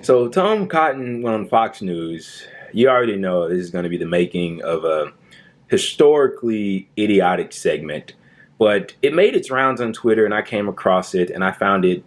So Tom Cotton went on Fox News. You already know this is going to be the making of a historically idiotic segment, but it made its rounds on Twitter and I came across it and I found it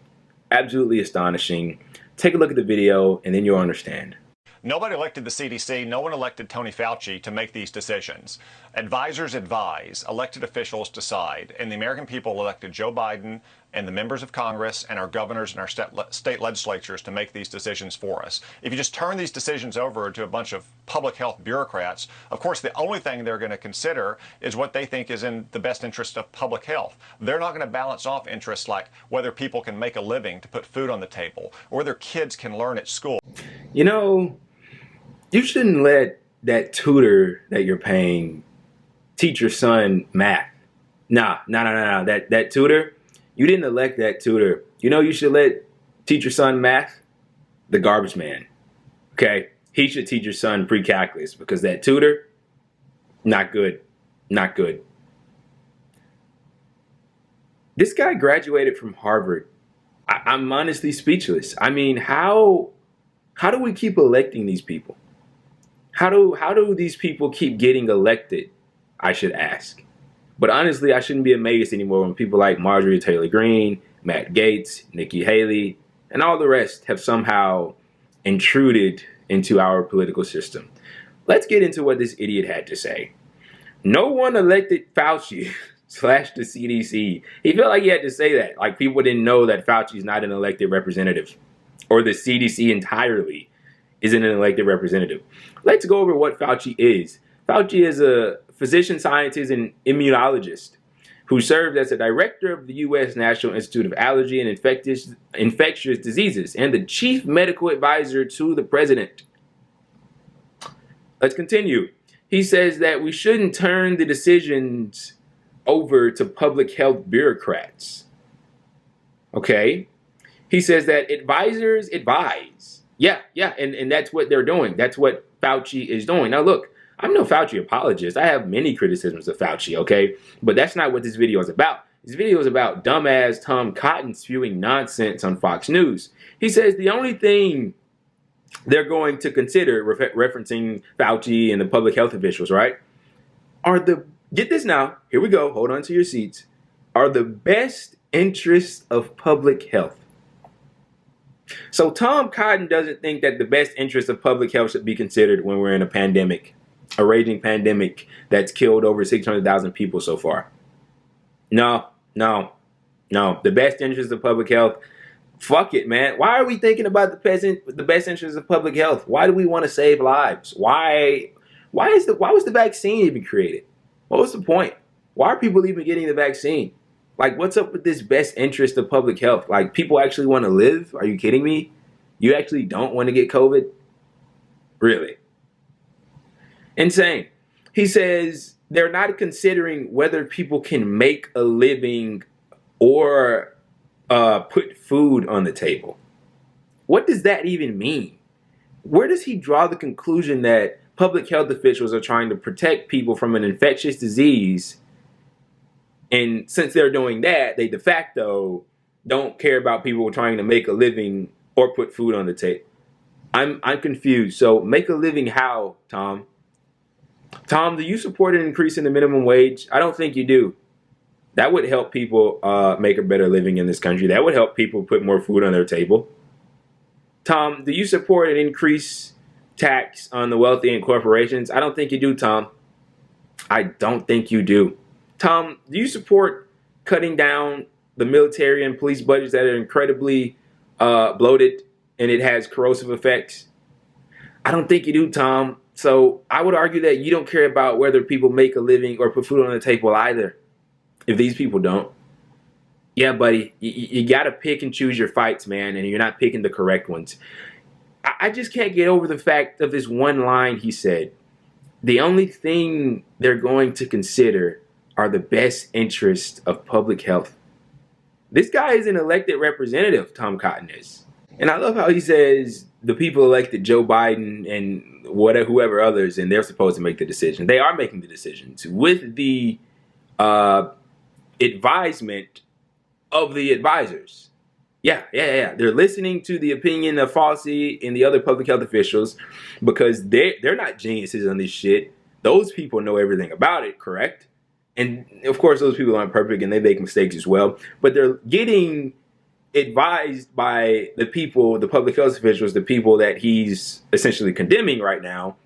absolutely astonishing. Take a look at the video and then you'll understand. Nobody elected the CDC, no one elected Tony Fauci to make these decisions. Advisors advise, elected officials decide, and the American people elected Joe Biden and the members of Congress and our governors and our state legislatures to make these decisions for us. If you just turn these decisions over to a bunch of public health bureaucrats, of course, the only thing they're going to consider is what they think is in the best interest of public health. They're not going to balance off interests like whether people can make a living to put food on the table or whether kids can learn at school. You know, you shouldn't let that tutor that you're paying teach your son math. Nah. That tutor, you didn't elect that tutor. You know you should let teach your son math? The garbage man. Okay? He should teach your son pre-calculus because that tutor, not good. Not good. This guy graduated from Harvard. I'm honestly speechless. I mean, how do we keep electing these people? How do these people keep getting elected, I should ask. But honestly, I shouldn't be amazed anymore when people like Marjorie Taylor Greene, Matt Gaetz, Nikki Haley, and all the rest have somehow intruded into our political system. Let's get into what this idiot had to say. No one elected Fauci slash the CDC. He felt like he had to say that. Like people didn't know that Fauci's not an elected representative. Or the CDC entirely isn't an elected representative. Let's go over what Fauci is. Fauci is a physician scientist and immunologist who served as the director of the U.S. National Institute of Allergy and Infectious Diseases and the chief medical advisor to the president. Let's continue. He says that we shouldn't turn the decisions over to public health bureaucrats. Okay? He says that advisors advise. Yeah, and that's what they're doing. That's what Fauci is doing. Now look, I'm no Fauci apologist. I have many criticisms of Fauci, okay? But that's not what this video is about. This video is about dumbass Tom Cotton spewing nonsense on Fox News. He says the only thing they're going to consider, referencing Fauci and the public health officials, right, are the, get this now, here we go, hold on to your seats, are the best interests of public health. So Tom Cotton doesn't think that the best interest of public health should be considered when we're in a pandemic, a raging pandemic that's killed over 600,000 people so far. No. The best interest of public health, fuck it, man. Why are we thinking about the best interest of public health? Why do we want to save lives? Why was the vaccine even created? What was the point? Why are people even getting the vaccine? Like, what's up with this best interest of public health? Like, people actually want to live? Are you kidding me? You actually don't want to get COVID? Really? Insane. He says they're not considering whether people can make a living or put food on the table. What does that even mean? Where does he draw the conclusion that public health officials are trying to protect people from an infectious disease? And since they're doing that, they de facto don't care about people trying to make a living or put food on the table. I'm confused. So make a living how, Tom? Tom, do you support an increase in the minimum wage? I don't think you do. That would help people make a better living in this country. That would help people put more food on their table. Tom, do you support an increased tax on the wealthy and corporations? I don't think you do, Tom. I don't think you do. Tom, do you support cutting down the military and police budgets that are incredibly bloated and it has corrosive effects? I don't think you do, Tom. So I would argue that you don't care about whether people make a living or put food on the table either, if these people don't. Yeah, buddy, you got to pick and choose your fights, man, and you're not picking the correct ones. I just can't get over the fact of this one line he said. The only thing they're going to consider are the best interests of public health. This guy is an elected representative, Tom Cotton is. And I love how he says the people elected Joe Biden and whoever others, and they're supposed to make the decision. They are making the decisions with the advisement of the advisors. Yeah. They're listening to the opinion of Fauci and the other public health officials because they're not geniuses on this shit. Those people know everything about it, correct? And of course, those people aren't perfect and they make mistakes as well. But they're getting advised by the people, the public health officials, the people that he's essentially condemning right now.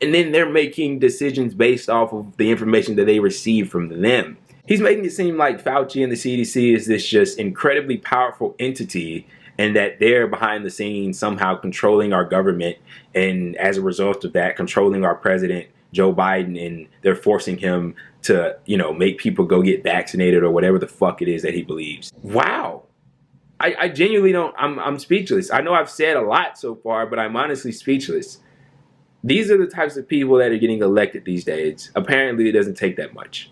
And then they're making decisions based off of the information that they receive from them. He's making it seem like Fauci and the CDC is this just incredibly powerful entity and that they're behind the scenes somehow controlling our government and as a result of that controlling our president Joe Biden, and they're forcing him to, make people go get vaccinated or whatever the fuck it is that he believes. Wow. I genuinely don't, I'm speechless. I know I've said a lot so far, but I'm honestly speechless. These are the types of people that are getting elected these days. Apparently it doesn't take that much.